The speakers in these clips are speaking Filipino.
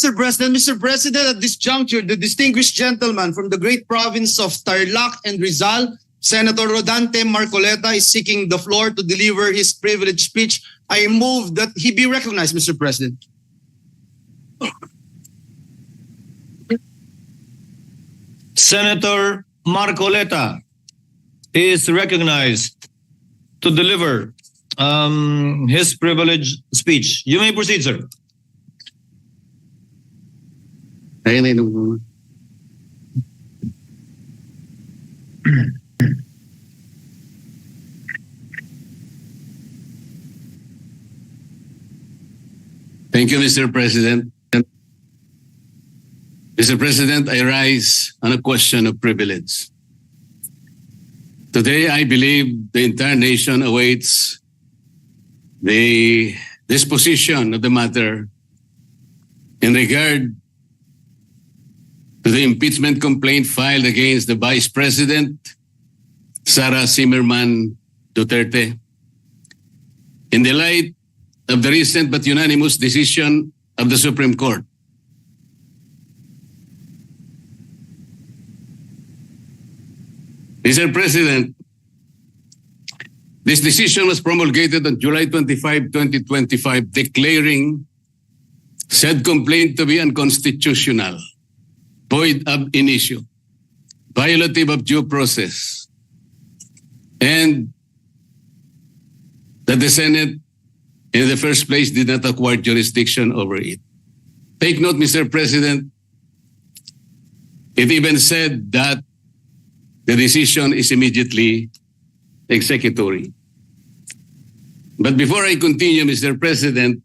Mr. President. Mr. President, at this juncture, the distinguished gentleman from the great province of Tarlac and Rizal, Senador Rodante Marcoleta, is seeking the floor to deliver his privileged speech. I move that he be recognized, Mr. President. Senator Marcoleta is recognized to deliver his privileged speech. You may proceed, sir. Thank you, Mr. President. Mr. President, I rise on a question of privilege. Today, I believe the entire nation awaits the disposition of the matter in regard to the impeachment complaint filed against the Vice President, Sara Duterte, in the light of the recent but unanimous decision of the Supreme Court. Mr. President, this decision was promulgated on July 25, 2025, declaring said complaint to be unconstitutional, void ab initio, violative of due process, and that the Senate in the first place did not acquire jurisdiction over it. Take note, Mr. President, it even said that the decision is immediately executory. But before I continue, Mr. President,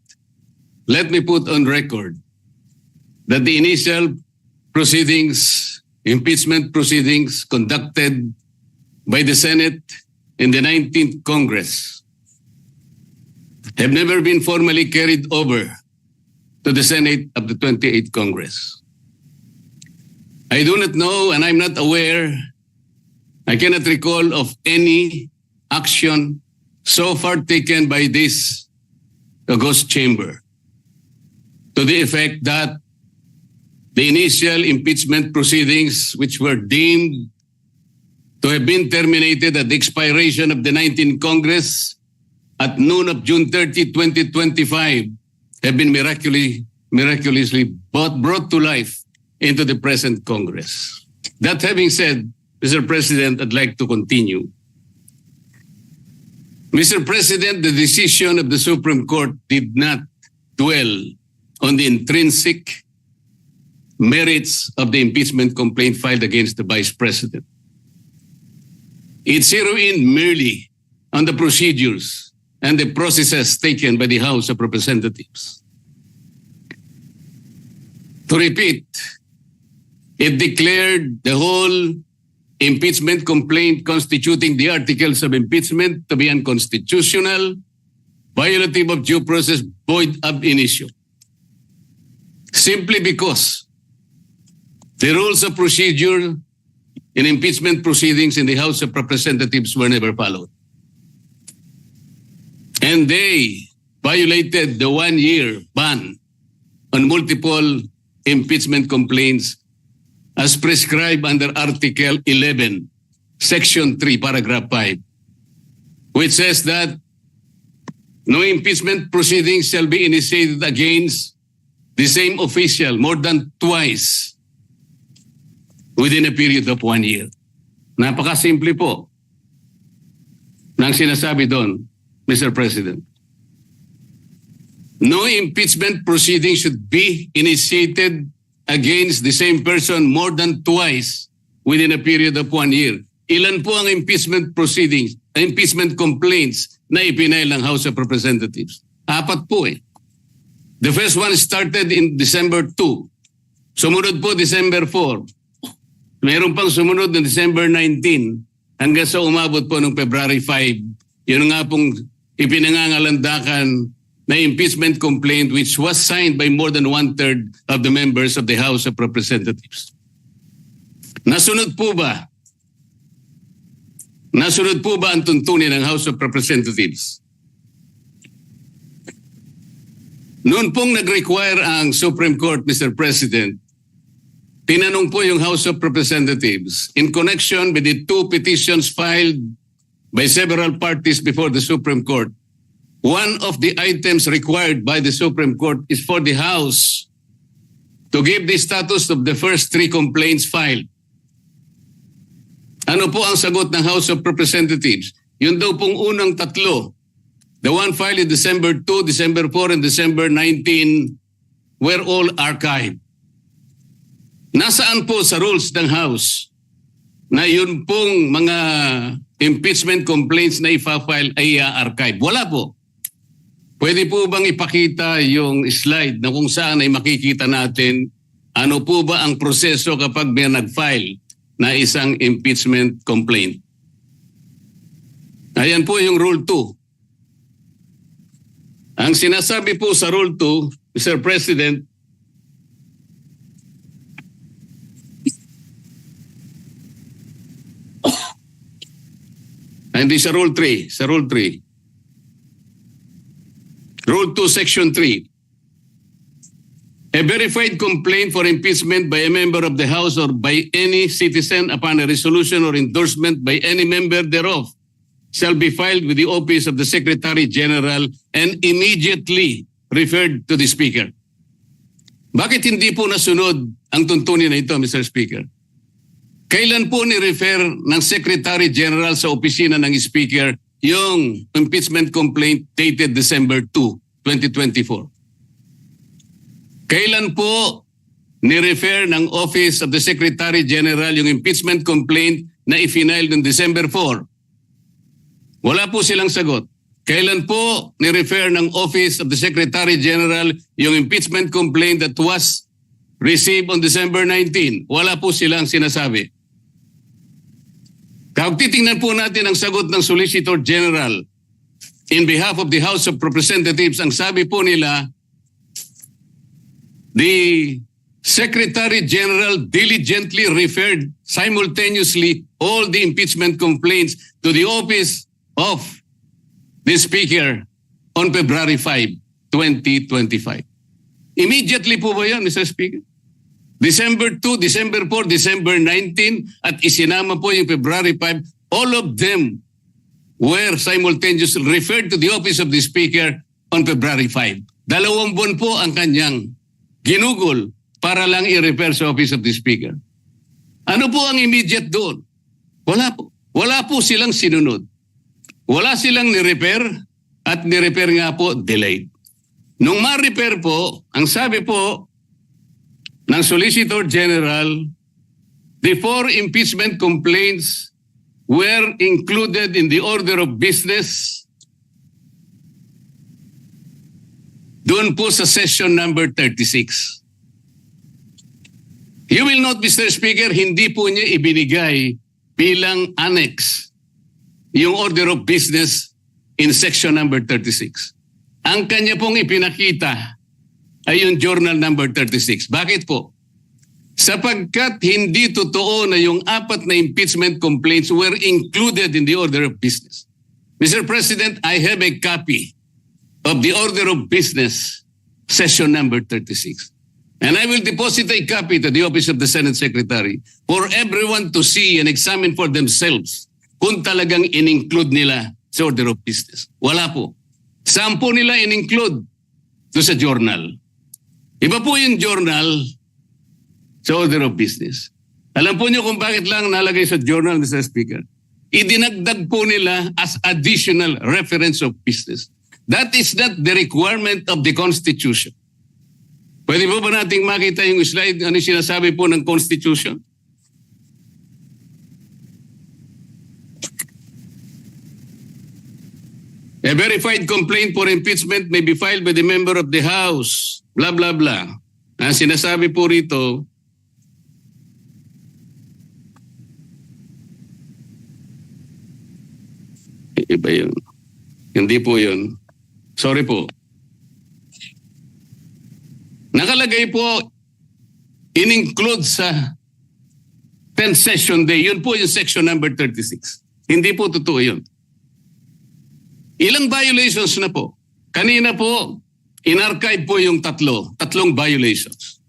let me put on record that the initial proceedings, impeachment proceedings conducted by the Senate in the 19th Congress have never been formally carried over to the Senate of the 28th Congress. I do not know, and I'm not aware, I cannot recall of any action so far taken by this august chamber to the effect that the initial impeachment proceedings, which were deemed to have been terminated at the expiration of the 19th Congress at noon of June 30, 2025, have been miraculously brought to life into the present Congress. That having said, Mr. President, I'd like to continue. Mr. President, the decision of the Supreme Court did not dwell on the intrinsic merits of the impeachment complaint filed against the Vice President. It zeroed in merely on the procedures and the processes taken by the House of Representatives. To repeat, it declared the whole impeachment complaint constituting the articles of impeachment to be unconstitutional, violative of due process, void ab initio. Simply because the rules of procedure in impeachment proceedings in the House of Representatives were never followed. And they violated the 1-year ban on multiple impeachment complaints as prescribed under Article 11, Section 3, Paragraph 5, which says that no impeachment proceedings shall be initiated against the same official more than twice within a period of 1 year. Napakasimple po ng sinasabi doon, Mr. President. No impeachment proceeding should be initiated against the same person more than twice within a period of 1 year. Ilan po ang impeachment proceedings, impeachment complaints na ipinail ng House of Representatives? 4 po eh. The first one started in December 2. Sumunod po December 4. Meron pang sumunod ng December 19 hanggang sa umabot po ng February 5. Yun nga pong ipinangangalandakan na impeachment complaint which was signed by more than 1/3 of the members of the House of Representatives. Nasunod po ba? Nasunod po ba ang tuntunin ng House of Representatives? Noon pong nag-require ang Supreme Court, Mr. President, tinanong po yung House of Representatives in connection with the two petitions filed by several parties before the Supreme Court. One of the items required by the Supreme Court is for the House to give the status of the first three complaints filed. Ano po ang sagot ng House of Representatives? Yun daw pong unang tatlo, the one filed in December 2, December 4, and December 19, were all archived. Nasaan po sa rules ng House na yun pong mga impeachment complaints na ipa-file ay archive? Wala po. Pwede po bang ipakita yung slide na kung saan ay makikita natin ano po ba ang proseso kapag may nag-file na isang impeachment complaint? Ayan po yung Rule 2. Ang sinasabi po sa Rule 2, Mr. President, hindi sa Rule 3, sa Rule 3. Rule 2, Section 3. A verified complaint for impeachment by a member of the House or by any citizen upon a resolution or endorsement by any member thereof shall be filed with the office of the Secretary General and immediately referred to the Speaker. Bakit hindi po nasunod ang tuntunin na ito, Mr. Speaker? Kailan po ni-refer ng Secretary General sa opisina ng Speaker yung impeachment complaint dated December 2, 2024? Kailan po ni-refer ng Office of the Secretary General yung impeachment complaint na i-file noong December 4? Wala po silang sagot. Kailan po ni-refer ng Office of the Secretary General yung impeachment complaint that was received on December 19? Wala po silang sinasabi. Kung titingnan po natin ang sagot ng Solicitor General in behalf of the House of Representatives, ang sabi po nila, the Secretary General diligently referred simultaneously all the impeachment complaints to the office of the Speaker on February 5, 2025. Immediately po ba yan, Mr. Speaker? December 2, December 4, December 19, at isinama po yung February 5, all of them were simultaneously referred to the office of the Speaker on February 5. 2 buwan po ang kanyang ginugol para lang i-refer sa office of the Speaker. Ano po ang immediate doon? Wala po. Wala po silang sinunod. Wala silang ni-refer at ni-refer nga po delayed. Nung ma-refer po, ang sabi po ng Solicitor General, the 4 impeachment complaints were included in the order of business doon po sa session number 36. You will note, Mr. Speaker, hindi po niya ibinigay bilang annex yung order of business in section number 36. Ang kanya pong ipinakita ay yung journal number 36. Bakit po? Sapagkat hindi totoo na yung 4 na impeachment complaints were included in the order of business. Mr. President, I have a copy of the order of business, session number 36. And I will deposit a copy to the office of the Senate Secretary for everyone to see and examine for themselves kung talagang in-include nila sa order of business. Wala po. Saan po nila in-include? Ito sa journal. Iba po yung journal sa order of business. Alam po niyo kung bakit lang nalagay sa journal, Mr. Speaker? Idinagdag po nila as additional reference of business. That is not the requirement of the Constitution. Pwede po ba nating makita yung slide ano sinasabi po ng Constitution? A verified complaint for impeachment may be filed by the member of the House. Blah, blah, blah. Ang sinasabi po rito, iba yun. Hindi po yun. Sorry po. Nakalagay po, in-include sa 10th session day. Yun po yung section number 36. Hindi po totoo yun. Ilang violations na po? Kanina po, in-archive po yung tatlong violations.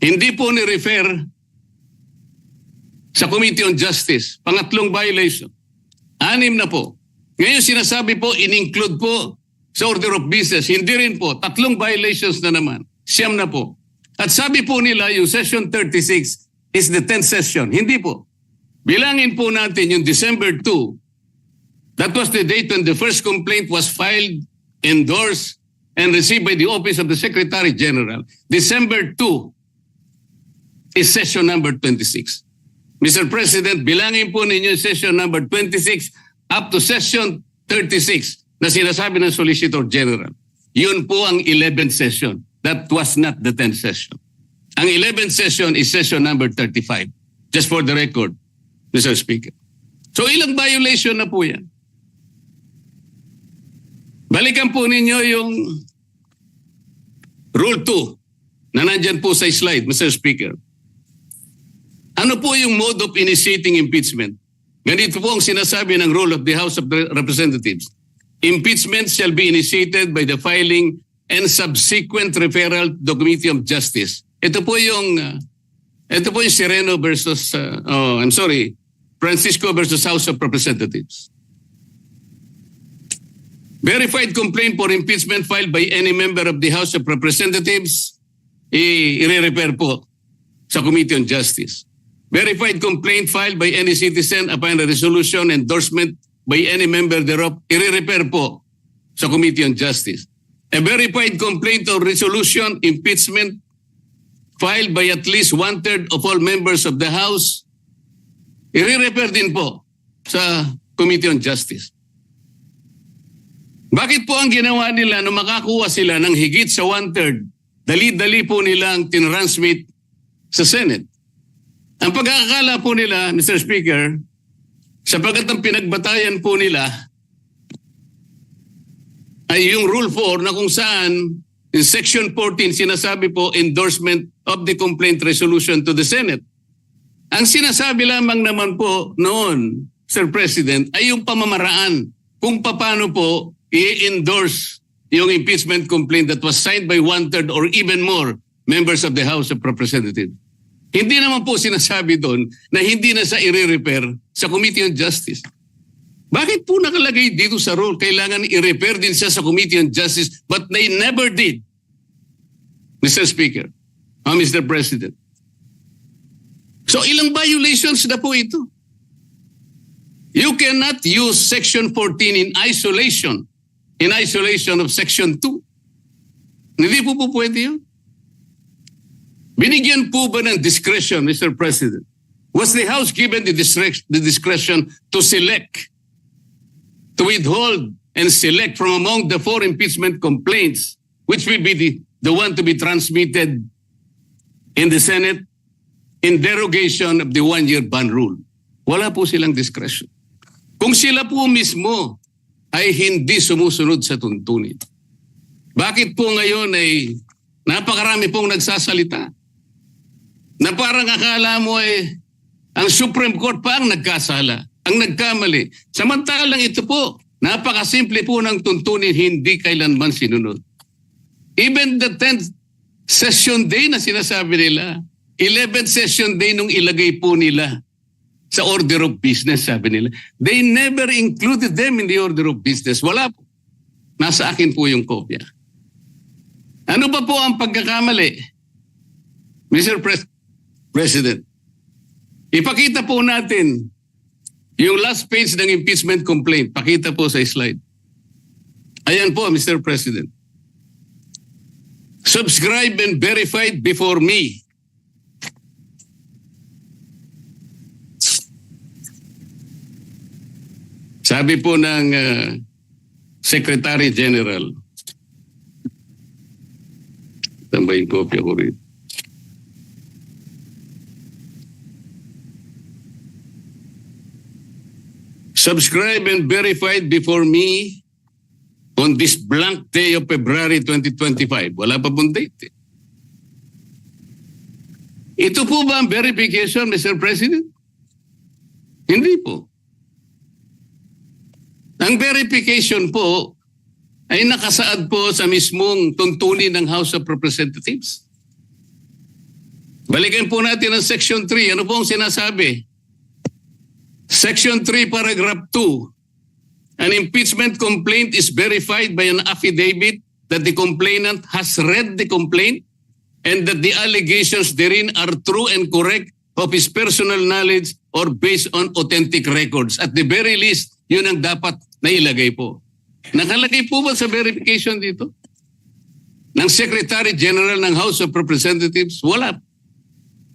Hindi po ni-refer sa Committee on Justice, pangatlong violation. 6 na po. Ngayon sinasabi po, in-include po sa order of business. Hindi rin po. 3 violations na naman. 9 na po. At sabi po nila, yung session 36 is the 10th session. Hindi po. Bilangin po natin yung December 2. That was the date when the first complaint was filed, endorsed, and received by the Office of the Secretary General. December 2 is session number 26. Mr. President, bilangin po ninyo yung session number 26 up to session 36 na sinasabi ng Solicitor General. Yun po ang 11th session. That was not the 10th session. Ang 11th session is session number 35. Just for the record, Mr. Speaker. So ilang violation na po yan? Balikan po ninyo yung Rule 2 na nandyan po sa slide, Mr. Speaker. Ano po yung mode of initiating impeachment? Ganito po ang sinasabi ng rule of the House of Representatives. Impeachment shall be initiated by the filing and subsequent referral to the Committee of Justice. Ito po yung Sereno versus, Francisco versus House of Representatives. Verified complaint for impeachment filed by any member of the House of Representatives, i-refer po sa Committee on Justice. Verified complaint filed by any citizen upon a resolution endorsement by any member thereof, i-refer po sa Committee on Justice. A verified complaint or resolution impeachment filed by at least 1/3 of all members of the House, i-refer din po sa Committee on Justice. Bakit po ang ginawa nila nung makakuha sila ng higit sa 1/3, dali-dali po nilang tinransmit sa Senate? Ang pagkakakala po nila, Mr. Speaker, sapagkat ang pinagbatayan po nila ay yung Rule 4 na kung saan in Section 14 sinasabi po endorsement of the complaint resolution to the Senate. Ang sinasabi lamang naman po noon, Sir President, ay yung pamamaraan kung paano po i-endorse yung impeachment complaint that was signed by 1/3 or even more members of the House of Representatives. Hindi naman po sinasabi doon na hindi na sa i-refer sa Committee on Justice. Bakit po nakalagay dito sa rule? Kailangan i-refer din siya sa Committee on Justice but they never did. Mr. Speaker, Mr. President. So ilang violations na po ito? You cannot use Section 14 in isolation of Section 2. Hindi po pwede yun. Binigyan po ba ng discretion, Mr. President? Was the House given the discretion to select, to withhold and select from among the 4 impeachment complaints, which will be the one to be transmitted in the Senate in derogation of the 1-year ban rule? Wala po silang discretion. Kung sila po mismo ay hindi sumusunod sa tuntunin, bakit po ngayon ay napakarami pong nagsasalita? Na parang akala mo ang Supreme Court pa ang nagkasala, ang nagkamali. Samantalang ito po, napakasimple po ng tuntunin, hindi kailanman sinunod. Even the 10th session day na sinasabi nila, 11th session day nung ilagay po nila sa order of business, sabi nila, they never included them in the order of business. Wala po. Nasa akin po yung kopya. Ano ba po ang pagkakamali? Mr. President, ipakita po natin yung last page ng impeachment complaint. Pakita po sa slide. Ayan po, Mr. President. Subscribed and verified before me. Sabi po ng Secretary General, tambayin kopya ko rin. Subscribed and verified before me on this blank day of February 2025. Wala pa pong date. Ito po ba ang verification, Mr. President? Hindi po. Ang verification po ay nakasaad po sa mismong tuntunin ng House of Representatives. Balikan po natin ang Section 3. Ano po ang sinasabi? Section 3, Paragraph 2. An impeachment complaint is verified by an affidavit that the complainant has read the complaint and that the allegations therein are true and correct of his personal knowledge or based on authentic records. At the very least, yun ang dapat na ilagay po. Nakalagay po ba sa verification dito? Ng Secretary General ng House of Representatives? Wala.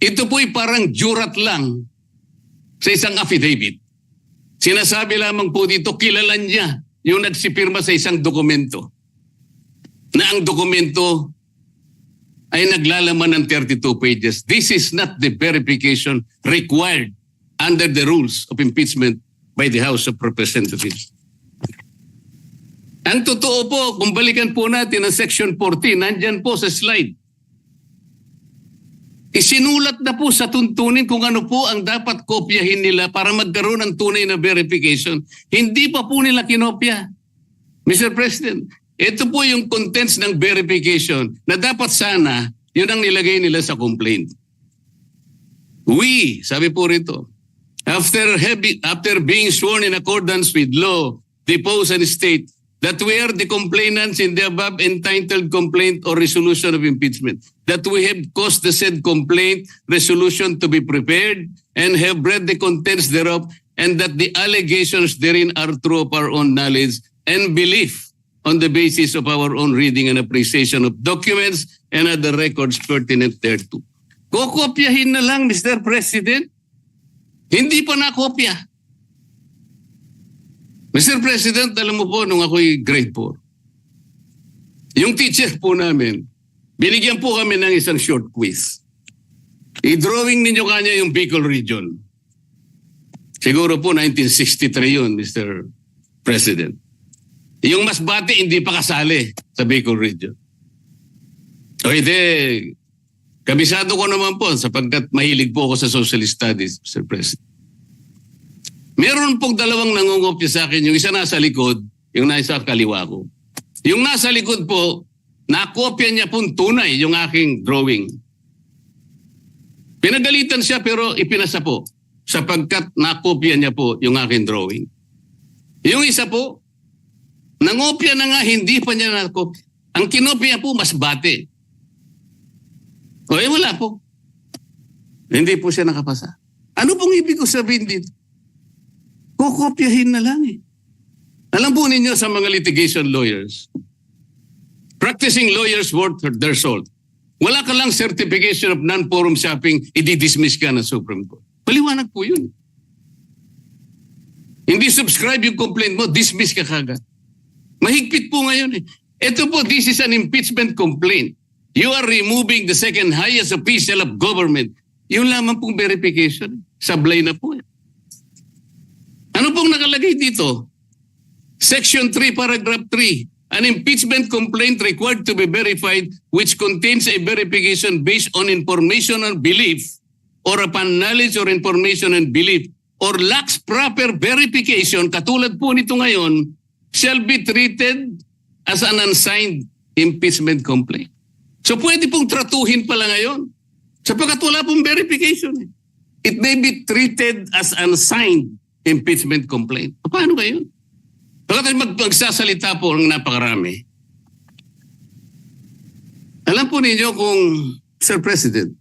Ito po'y parang jurat lang sa isang affidavit. Sinasabi lamang po dito, kilala niya yung nagsipirma sa isang dokumento. Na ang dokumento ay naglalaman ng 32 pages. This is not the verification required under the rules of impeachment by the House of Representatives. Ang totoo po, kung balikan po natin ang Section 14, nandyan po sa slide. Isinulat na po sa tuntunin kung ano po ang dapat kopyahin nila para magkaroon ng tunay na verification. Hindi pa po nila kinopya. Mr. President, ito po yung contents ng verification na dapat sana yun ang nilagay nila sa complaint. We, sabi po rito, after being sworn in accordance with law, depose and state that we are the complainants in the above entitled complaint or resolution of impeachment, that we have caused the said complaint resolution to be prepared and have read the contents thereof, and that the allegations therein are true of our own knowledge and belief on the basis of our own reading and appreciation of documents and other records pertinent thereto. Kokopyahin na lang, Mr. President. Hindi pa nakopya. Mr. President, alam mo po, nung ako'y grade 4, yung teacher po namin, binigyan po kami ng isang short quiz. I-drawing ninyo kanya yung Bicol region. Siguro po 1963 yun, Mr. President. Yung Masbate, hindi pa kasali sa Bicol region. O hindi, kabisado ko naman po sapagkat mahilig po ako sa social studies, Mr. President. Meron pong dalawang nangungopya sa akin. Yung isa nasa likod, yung nasa kaliwa ko. Yung nasa likod po, nakopya niya pong tunay yung aking drawing. Pinagalitan siya pero ipinasa po sapagkat nakopya niya po yung aking drawing. Yung isa po, nangopya na nga, hindi pa niya nakopya. Ang kinopya po, Masbate. O wala po. Hindi po siya nakapasa. Ano pong ibig ko sabihin dito? Kukopyahin na lang eh. Alam po ninyo sa mga litigation lawyers, practicing lawyers worth their salt. Wala ka lang certification of non-forum shopping, i-dismiss ka ng Supreme Court. Paliwanag po yun. Hindi subscribe yung complaint mo, dismiss ka kagad. Mahigpit po ngayon eh. Ito po, this is an impeachment complaint. You are removing the second highest official of government. Yung lamang pong verification. Sablay na po eh. Ano pong nakalagay dito? Section 3, Paragraph 3. An impeachment complaint required to be verified which contains a verification based on information and belief or upon knowledge or information and belief or lacks proper verification, katulad po nito ngayon, shall be treated as an unsigned impeachment complaint. So pwede pong tratuhin pala ngayon sapagkat wala pong verification. It may be treated as unsigned impeachment complaint. Paano kayo? Pagkatapos magsasalita po ng napakarami. Alam po ninyo kung, Sir President,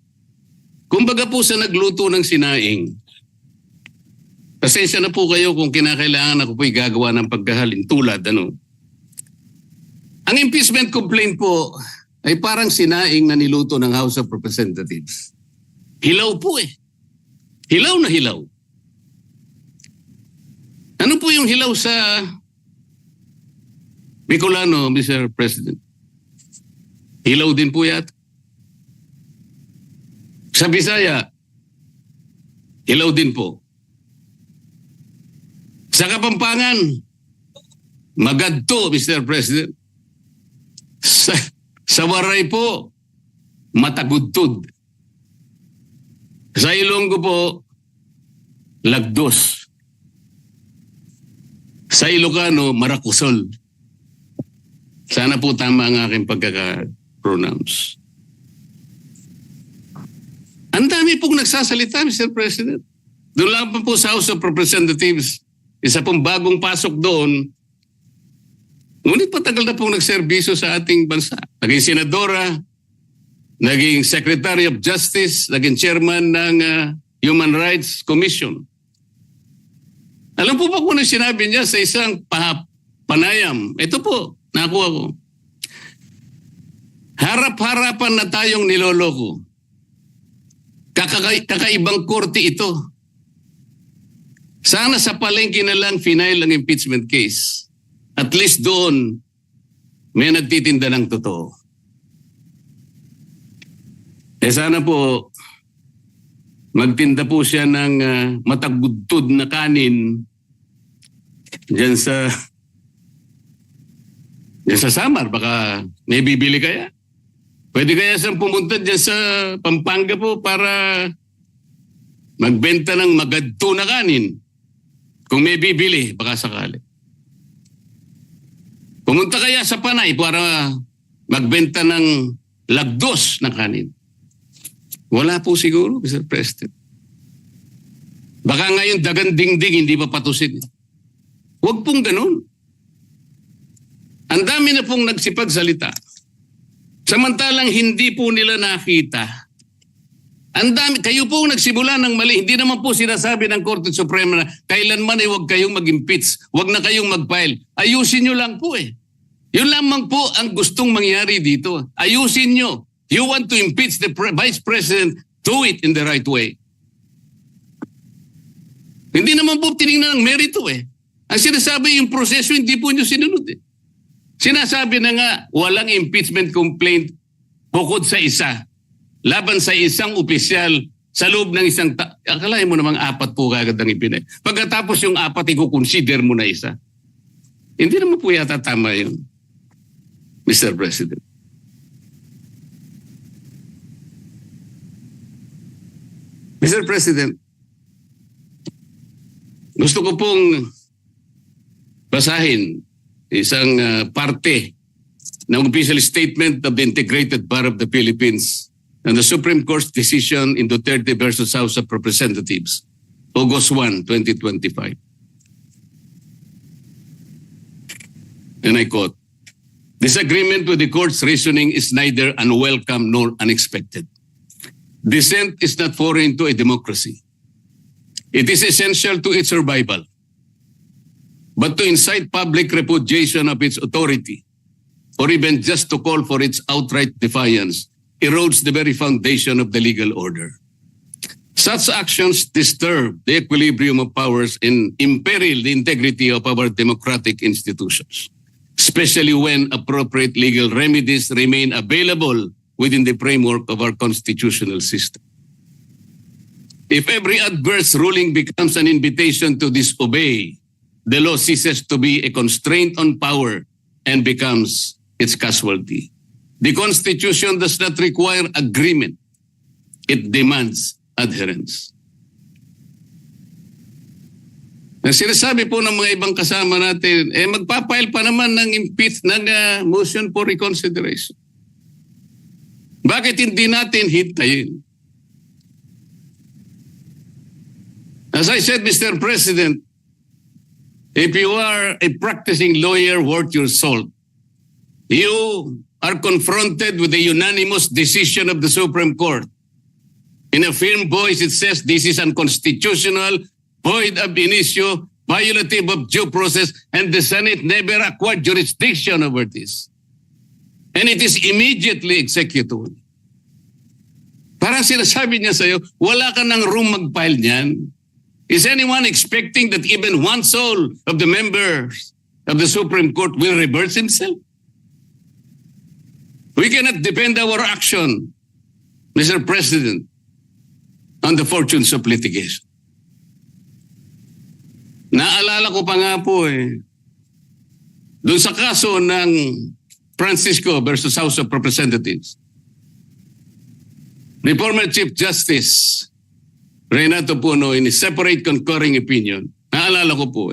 kumbaga po sa nagluto ng sinaing, pasensya na po kayo kung kinakailangan ako po'y gagawa ng pagkahalin tulad, ano. Ang impeachment complaint po ay parang sinaing na niluto ng House of Representatives. Hilaw po eh. Hilaw na hilaw. Ano po yung hilaw sa Bicolano, Mr. President? Hilaw din po yata. Sa Bisaya, hilaw din po. Sa Kapampangan, magadto, Mr. President. Sa Waray po, matagudtod. Sa Ilonggo po, lagdos. Sa Ilocano, marakusol. Sana po tama ang aking pagkaka-pronounce. Ang dami pong nagsasalita, Mr. President. Doon lang po sa House of Representatives, isa pong bagong pasok doon. Ngunit patagal na pong nagserbisyo sa ating bansa. Naging senadora, naging Secretary of Justice, naging chairman ng Human Rights Commission. Alam po ba kung ano sinabi niya sa isang panayam? Ito po, nakuha ko. Harap-harapan na tayong niloloko. Kakaibang korte ito. Sana sa palengke na lang final ang impeachment case. At least doon, may nagtitinda ng totoo. Sana po, magtinda po siya ng matagudtod na kanin dyan sa Samar. Baka may bibili kaya. Pwede kaya siyang pumunta dyan sa Pampanga po para magbenta ng magadto na kanin. Kung may bibili, baka sakali. Pumunta kaya sa Panay para magbenta ng lagdos na kanin. Wala po siguro, Mr. President. Baka ngayon dagan dingding, hindi pa patusin. Huwag pong ganun. Ang dami na pong nagsipagsalita. Samantalang hindi po nila nakita. Ang dami, kayo po nagsimula ng mali. Hindi naman po sinasabi ng Korte Suprema na kailanman ay huwag kayong mag-impeach, huwag na kayong mag-file. Ayusin nyo lang po eh. Yun lamang po ang gustong mangyari dito. Ayusin nyo. You want to impeach the Vice President, do it in the right way. Hindi naman po tinignan ng merito eh. Ang sinasabi yung proseso, hindi po nyo sinunod eh. Sinasabi na nga, walang impeachment complaint bukod sa isa. Laban sa isang opisyal sa loob ng isang akalain mo namang 4 po kagad ang ipinay. Pagkatapos yung 4, i-consider mo na isa. Hindi naman po yata tama yun, Mr. President. Mr. President, gusto ko pong basahin isang parte ng official statement of the Integrated Bar of the Philippines and the Supreme Court's decision in Duterte versus House of Representatives, August 1, 2025. And I quote, "Disagreement with the court's reasoning is neither unwelcome nor unexpected. Dissent is not foreign to a democracy. It is essential to its survival. But to incite public repudiation of its authority, or even just to call for its outright defiance, erodes the very foundation of the legal order. Such actions disturb the equilibrium of powers and imperil the integrity of our democratic institutions, especially when appropriate legal remedies remain available within the framework of our constitutional system. If every adverse ruling becomes an invitation to disobey, the law ceases to be a constraint on power and becomes its casualty. The Constitution does not require agreement. It demands adherence." Ang sinasabi po ng mga ibang kasama natin, magpapile pa naman ng motion for reconsideration. Bakit hindi natin hintayin? As I said, Mr. President, if you are a practicing lawyer worth your salt, you are confronted with the unanimous decision of the Supreme Court. In a firm voice, it says this is unconstitutional, void ab initio, violative of due process, and the Senate never acquired jurisdiction over this. And it is immediately executed. Parang sinasabi niya sa'yo, wala ka ng room mag-file niyan. Is anyone expecting that even one soul of the members of the Supreme Court will reverse himself? We cannot depend our action, Mr. President, on the fortunes of litigation. Naalala ko pa nga po doon sa kaso ng Francisco versus House of Representatives. The former Chief Justice Renato Puno, in a separate concurring opinion, naalala ko po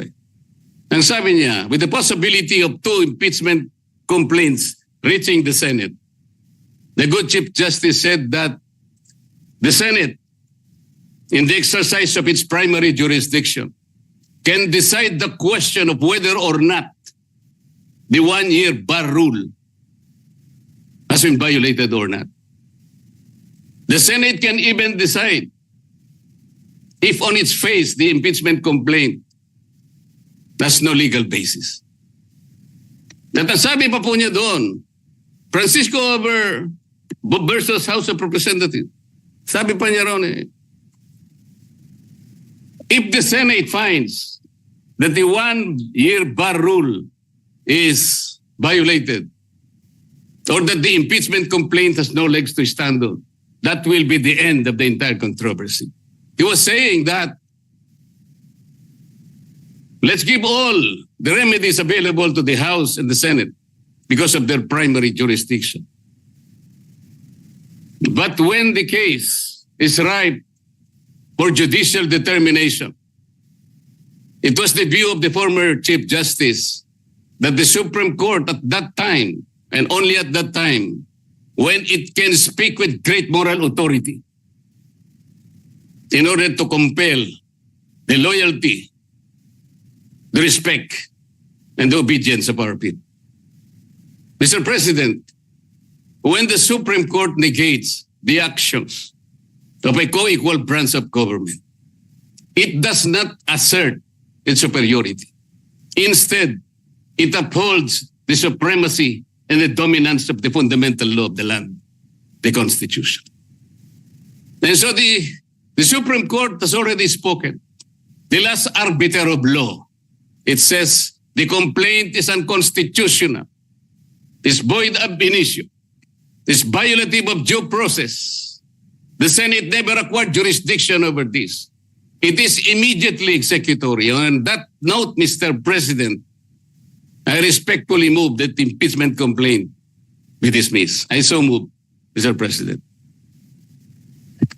ang sabi niya, with the possibility of 2 impeachment complaints reaching the Senate. The good Chief Justice said that the Senate, in the exercise of its primary jurisdiction, can decide the question of whether or not the one-year bar rule has been violated or not. The Senate can even decide if on its face the impeachment complaint has no legal basis. Natasabi pa po niya doon, Francisco versus House of Representatives. Sabi pa niya ron if the Senate finds that the one-year bar rule is violated or that the impeachment complaint has no legs to stand on, that will be the end of the entire controversy. He was saying that let's give all the remedies available to the House and the Senate because of their primary jurisdiction. But when the case is ripe for judicial determination, it was the view of the former Chief Justice that the Supreme Court at that time, and only at that time, when it can speak with great moral authority in order to compel the loyalty, the respect, and the obedience of our people. Mr. President, when the Supreme Court negates the actions of a co-equal branch of government, it does not assert its superiority. Instead, it upholds the supremacy and the dominance of the fundamental law of the land, the Constitution. And so the Supreme Court has already spoken. The last arbiter of law, it says the complaint is unconstitutional, is void ab initio, is violative of due process. The Senate never acquired jurisdiction over this. It is immediately executory. On that note, Mr. President, I respectfully move that the impeachment complaint be dismissed. I so move, Mr. President.